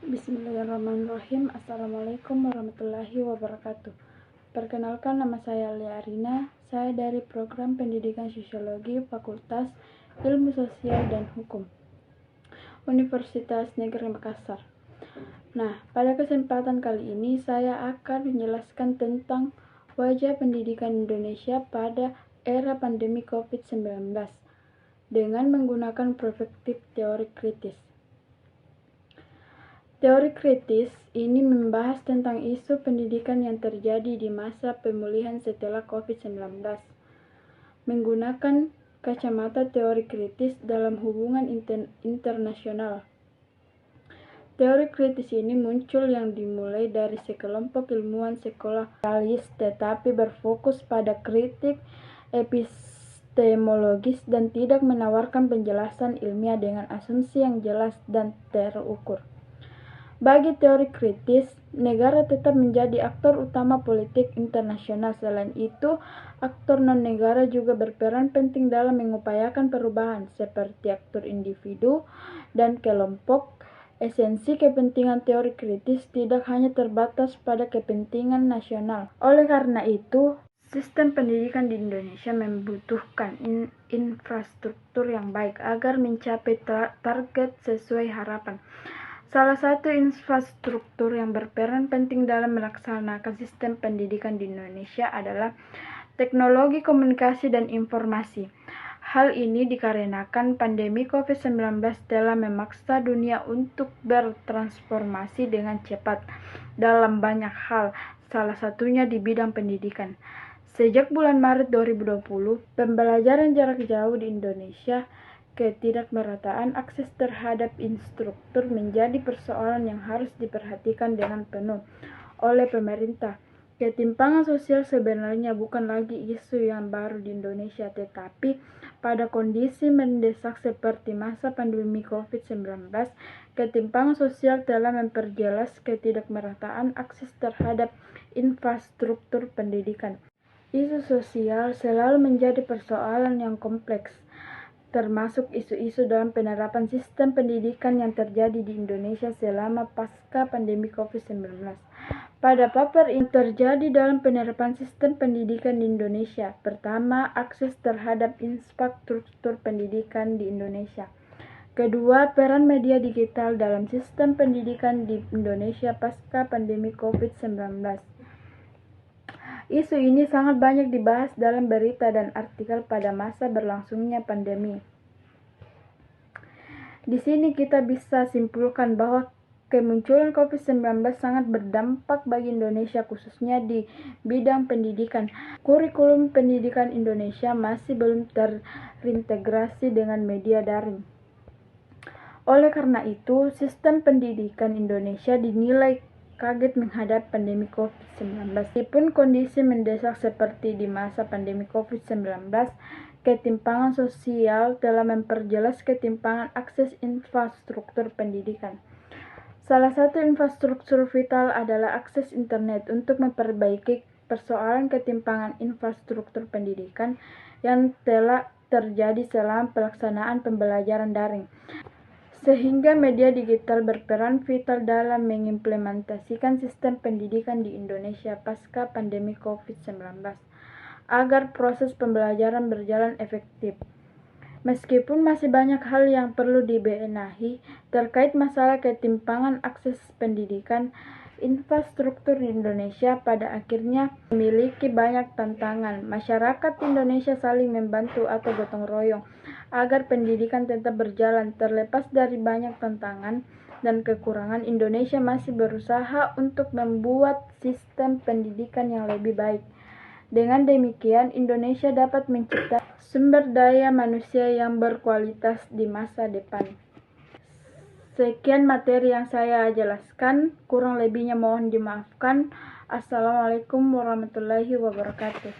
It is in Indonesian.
Bismillahirrahmanirrahim. Assalamualaikum warahmatullahi wabarakatuh. Perkenalkan, nama saya Lia Arina. Saya dari Program Pendidikan Sosiologi Fakultas Ilmu Sosial dan Hukum Universitas Negeri Makassar. Nah, pada kesempatan kali ini saya akan menjelaskan tentang wajah pendidikan Indonesia pada era pandemi COVID-19 dengan menggunakan perspektif teori kritis. Teori kritis ini membahas tentang isu pendidikan yang terjadi di masa pemulihan setelah COVID-19, menggunakan kacamata teori kritis dalam hubungan internasional. Teori kritis ini muncul yang dimulai dari sekelompok ilmuwan sekularis tetapi berfokus pada kritik epistemologis dan tidak menawarkan penjelasan ilmiah dengan asumsi yang jelas dan terukur. Bagi teori kritis, negara tetap menjadi aktor utama politik internasional. Selain itu, aktor non-negara juga berperan penting dalam mengupayakan perubahan, seperti aktor individu dan kelompok. Esensi kepentingan teori kritis tidak hanya terbatas pada kepentingan nasional. Oleh karena itu, sistem pendidikan di Indonesia membutuhkan infrastruktur yang baik agar mencapai target sesuai harapan. Salah satu infrastruktur yang berperan penting dalam melaksanakan sistem pendidikan di Indonesia adalah teknologi komunikasi dan informasi. Hal ini dikarenakan pandemi COVID-19 telah memaksa dunia untuk bertransformasi dengan cepat dalam banyak hal, salah satunya di bidang pendidikan. Sejak bulan Maret 2020, pembelajaran jarak jauh di Indonesia, ketidakmerataan akses terhadap instruktur menjadi persoalan yang harus diperhatikan dengan penuh oleh pemerintah. Ketimpangan sosial sebenarnya bukan lagi isu yang baru di Indonesia, tetapi pada kondisi mendesak seperti masa pandemi COVID-19, ketimpangan sosial telah memperjelas ketidakmerataan akses terhadap infrastruktur pendidikan. Isu sosial selalu menjadi persoalan yang kompleks, termasuk isu-isu dalam penerapan sistem pendidikan yang terjadi di Indonesia selama pasca pandemi COVID-19. Pada paper ini terjadi dalam penerapan sistem pendidikan di Indonesia. Pertama, akses terhadap infrastruktur pendidikan di Indonesia. Kedua, peran media digital dalam sistem pendidikan di Indonesia pasca pandemi COVID-19. Isu ini sangat banyak dibahas dalam berita dan artikel pada masa berlangsungnya pandemi. Di sini kita bisa simpulkan bahwa kemunculan COVID-19 sangat berdampak bagi Indonesia, khususnya di bidang pendidikan. Kurikulum pendidikan Indonesia masih belum terintegrasi dengan media daring. Oleh karena itu, sistem pendidikan Indonesia dinilai kaget menghadapi pandemi COVID-19. Meskipun kondisi mendesak seperti di masa pandemi COVID-19, ketimpangan sosial telah memperjelas ketimpangan akses infrastruktur pendidikan. Salah satu infrastruktur vital adalah akses internet. Untuk memperbaiki persoalan ketimpangan infrastruktur pendidikan yang telah terjadi selama pelaksanaan pembelajaran daring, sehingga media digital berperan vital dalam mengimplementasikan sistem pendidikan di Indonesia pasca pandemi COVID-19 agar proses pembelajaran berjalan efektif. Meskipun masih banyak hal yang perlu dibenahi terkait masalah ketimpangan akses pendidikan, infrastruktur di Indonesia pada akhirnya memiliki banyak tantangan. Masyarakat Indonesia saling membantu atau gotong royong agar pendidikan tetap berjalan. Terlepas dari banyak tantangan dan kekurangan, Indonesia masih berusaha untuk membuat sistem pendidikan yang lebih baik. Dengan demikian, Indonesia dapat menciptakan sumber daya manusia yang berkualitas di masa depan. Sekian materi yang saya jelaskan, kurang lebihnya mohon dimaafkan. Assalamualaikum warahmatullahi wabarakatuh.